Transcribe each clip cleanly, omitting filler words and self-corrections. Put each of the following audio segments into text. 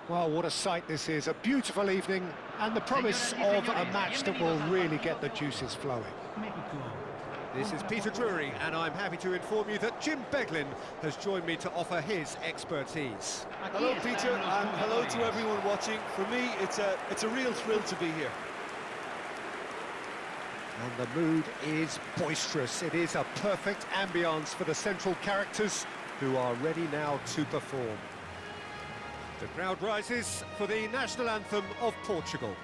Well, what a sight this is. A beautiful evening and the promise of a match that will really get the juices flowing. This is Peter Drury, and I'm happy to inform you that Jim Beglin has joined me to offer his expertise. Hello, Peter, and hello to everyone watching. For me, it's a real thrill to be here. And the mood is boisterous. It is a perfect ambience for the central characters who are ready now to perform. The crowd rises for the national anthem of Portugal.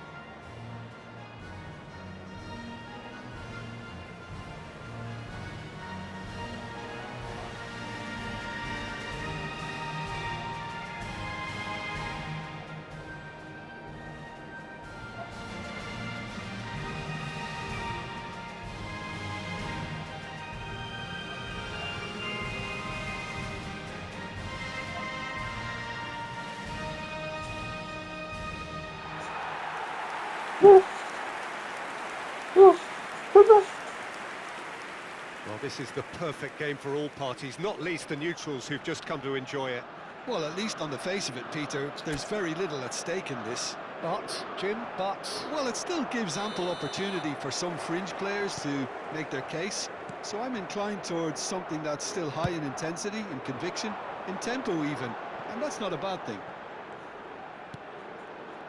Well, this is the perfect game for all parties, not least the neutrals who've just come to enjoy it. Well, at least on the face of it, Peter, there's very little at stake in this. But, Jim, Well, it still gives ample opportunity for some fringe players to make their case. So I'm inclined towards something that's still high in intensity, in conviction, in tempo even. And that's not a bad thing.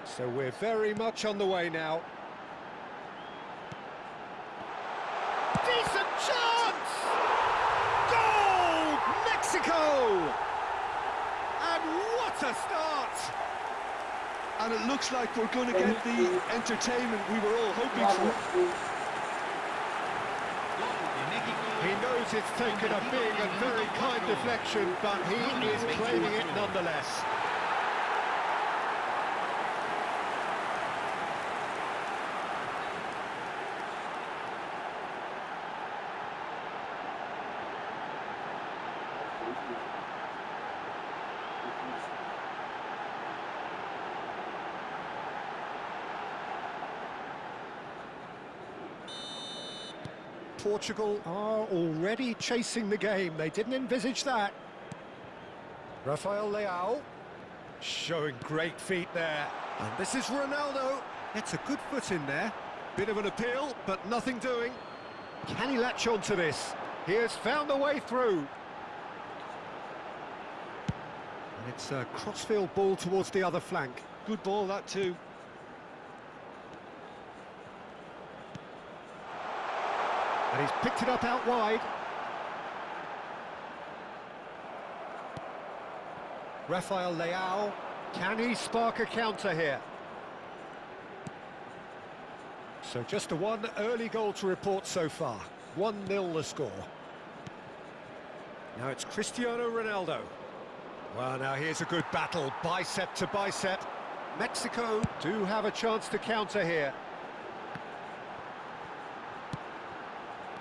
So we're very much on the way now. Decent chance! Goal! Mexico! And what a start! And it looks like we're going to get the entertainment we were all hoping for. He knows it's taken a big and very kind deflection, but he is claiming it nonetheless. Portugal are already chasing the game. They didn't envisage that. Rafael Leao showing great feet there. And this is Ronaldo. It's a good foot in there. Bit of an appeal, but nothing doing. Can he latch on to this? He has found a way through. And it's a crossfield ball towards the other flank. Good ball, that too. And he's picked it up out wide. Rafael Leao, can he spark a counter here? So just a one early goal to report so far. 1-0 the score. Now it's Cristiano Ronaldo. Well, now here's a good battle, bicep to bicep. Mexico do have a chance to counter here.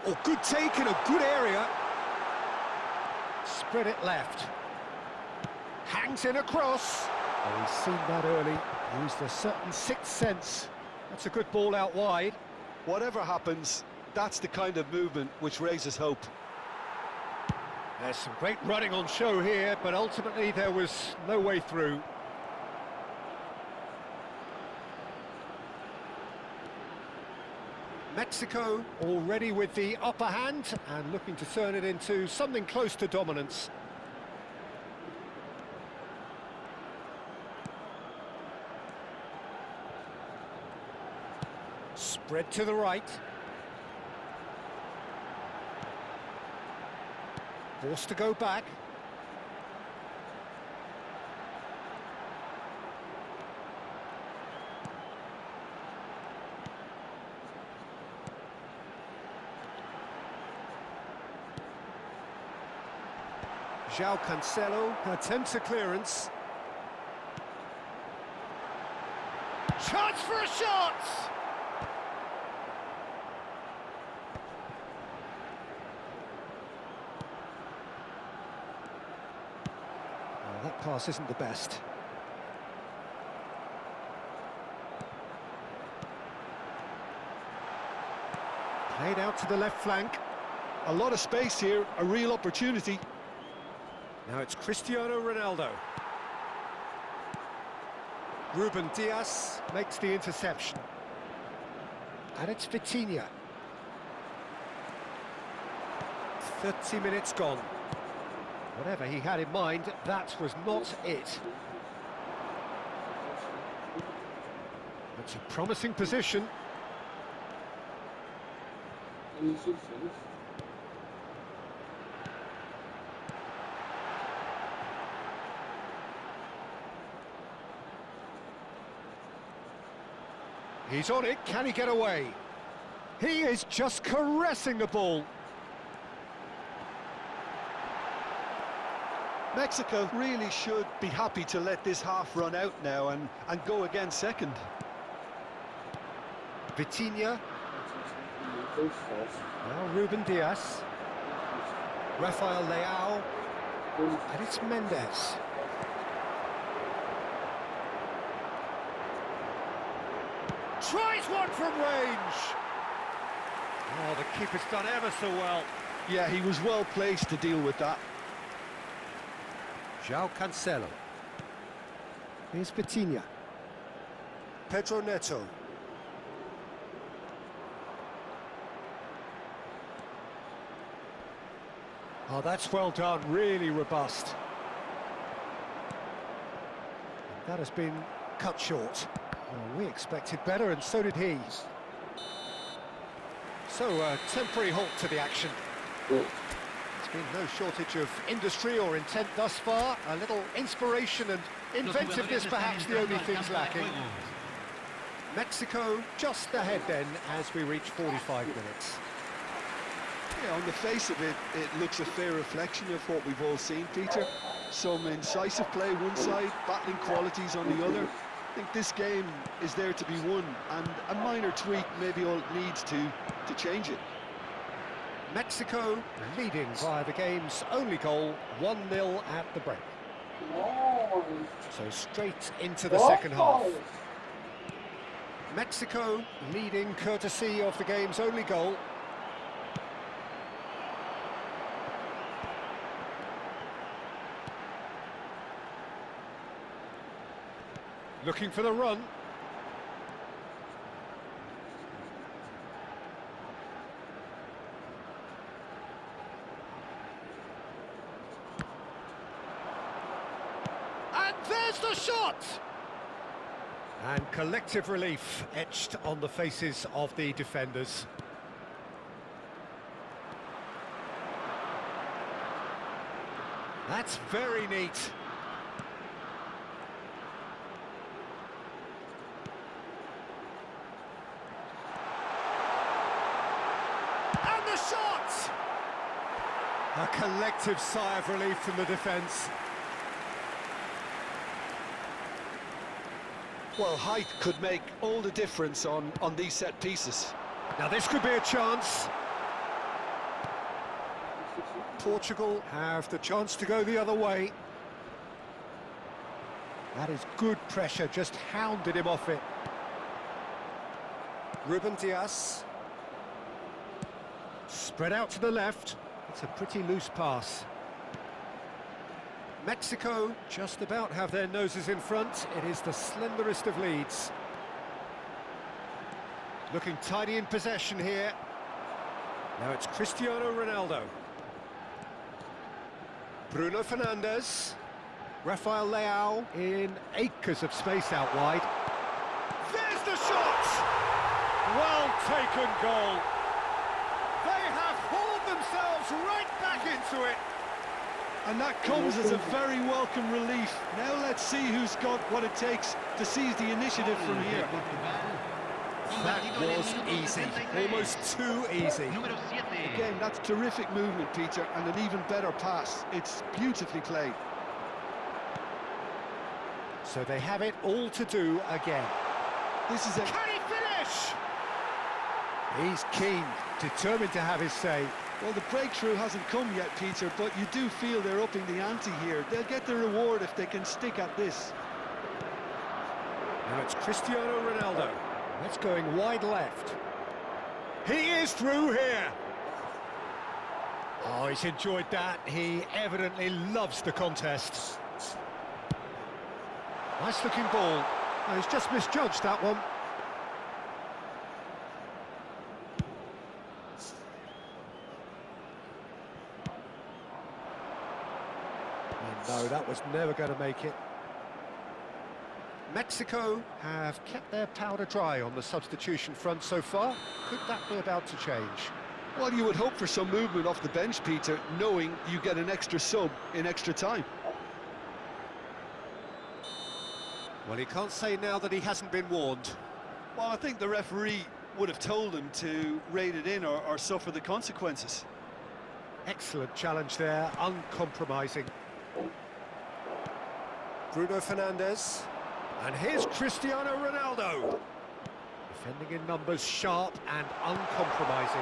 Oh, good take in a good area. Spread it left. Hangs in across. Oh, he's seen that early. Used a certain sixth sense. That's a good ball out wide. Whatever happens, that's the kind of movement which raises hope. There's some great running on show here, but ultimately there was no way through. Mexico already with the upper hand and looking to turn it into something close to dominance. Spread to the right. Forced to go back. João Cancelo attempts a clearance. Chance for a shot! Oh, that pass isn't the best. Played out to the left flank. A lot of space here, a real opportunity. Now it's Cristiano Ronaldo. Ruben Dias makes the interception. And it's Vitinha. 30 minutes gone. Whatever he had in mind, that was not it. It's a promising position. He's on it, can he get away? He is just caressing the ball. Mexico really should be happy to let this half run out now and go again second. Vitinha. Now Ruben Dias. Rafael Leao. And it's Mendes. Tries one from range. Oh, the keeper's done ever so well. Yeah, he was well placed to deal with that. João Cancelo. Here's Vitinha. Pedro Neto. Oh, that's well done, really robust. That has been cut short. Well, we expected better, and so did he. So, a temporary halt to the action. There's been no shortage of industry or intent thus far. A little inspiration and inventiveness, perhaps the only things lacking. Mexico just ahead then as we reach 45 minutes. Yeah, on the face of it, it looks a fair reflection of what we've all seen, Peter. Some incisive play one side, battling qualities on the other. I think this game is there to be won, and a minor tweak maybe all it needs to change it. Mexico leading via the game's only goal, 1-0 at the break. So straight into the second half. Mexico leading courtesy of the game's only goal. Looking for the run. And there's the shot! And collective relief etched on the faces of the defenders. That's very neat. Shot! A collective sigh of relief from the defence. Well, height could make all the difference on these set pieces. Now this could be a chance. Portugal have the chance to go the other way. That is good pressure, just hounded him off it. Ruben Dias. Spread out to the left. It's a pretty loose pass. Mexico just about have their noses in front. It is the slenderest of leads. Looking tidy in possession here. Now it's Cristiano Ronaldo. Bruno Fernandes. Rafael Leao in acres of space out wide. There's the shot! Well taken goal. They have hauled themselves right back into it. And that comes as a very welcome relief. Now let's see who's got what it takes to seize the initiative from here. That was easy, almost too easy. Again, that's terrific movement, Peter, and an even better pass. It's beautifully played. So they have it all to do again. This is a... Can he finish? He's keen, determined to have his say. Well, the breakthrough hasn't come yet, Peter, but you do feel they're upping the ante here. They'll get the reward if they can stick at this. Now it's Cristiano Ronaldo. That's going wide left. He is through here. Oh, he's enjoyed that. He evidently loves the contest. Nice-looking ball. Oh, he's just misjudged that one. And no, that was never going to make it. Mexico have kept their powder dry on the substitution front so far. Could that be about to change? Well, you would hope for some movement off the bench, Peter, knowing you get an extra sub in extra time. Well, he can't say now that he hasn't been warned. Well, I think the referee would have told him to rein it in or suffer the consequences. Excellent challenge there, uncompromising. Bruno Fernandes. And here's Cristiano Ronaldo. Defending in numbers, sharp and uncompromising.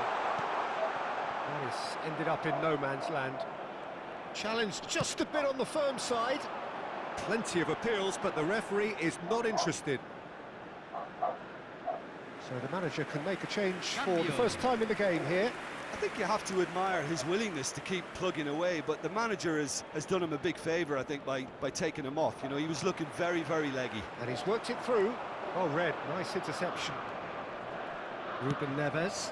Well, he's ended up in no man's land. Challenge just a bit on the firm side. Plenty of appeals, but the referee is not interested. So the manager can make a change for the first time in the game here. I think you have to admire his willingness to keep plugging away, but the manager has done him a big favour, I think, by taking him off. You know, he was looking very, very leggy. And he's worked it through. Oh, Red, nice interception. Ruben Neves.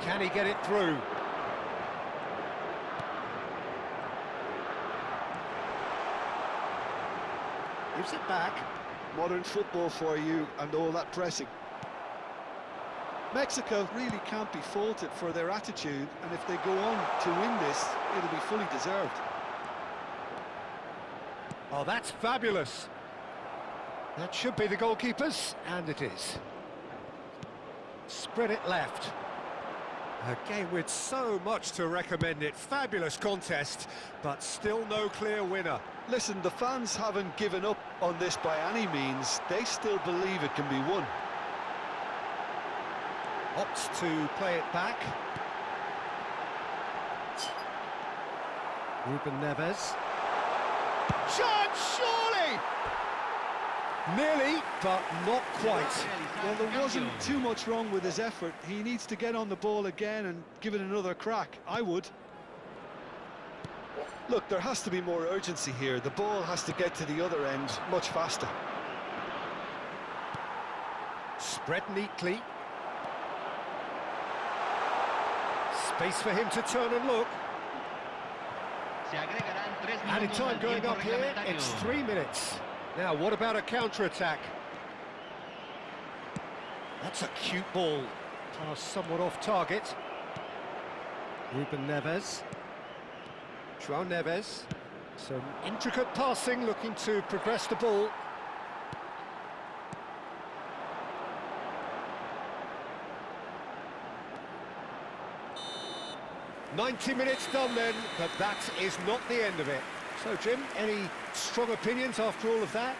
Can he get it through? Gives it back. Modern football for you and all that pressing. Mexico really can't be faulted for their attitude, and if they go on to win this, it'll be fully deserved. Oh, that's fabulous. That should be the goalkeeper's, and it is. Spread it left. A game with so much to recommend it. Fabulous contest, but still no clear winner. Listen, the fans haven't given up on this by any means. They still believe it can be won. Opts to play it back. Ruben Neves. Chance, surely! Nearly, but not quite. Well, there wasn't too much wrong with his effort. He needs to get on the ball again and give it another crack. I would. Look, there has to be more urgency here. The ball has to get to the other end much faster. Spread neatly. Space for him to turn and look. Added time going up here, it's 3 minutes. Now, what about a counter-attack? That's a cute ball. Pass somewhat off target. Ruben Neves. João Neves. Some intricate passing, looking to progress the ball. "90 minutes done then, but that is not the end of it." So, Jim, any strong opinions after all of that?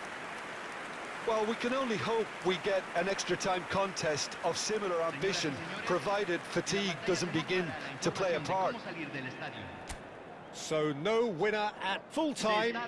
Well, we can only hope we get an extra time contest of similar ambition, provided fatigue doesn't begin to play a part. So, no winner at full time.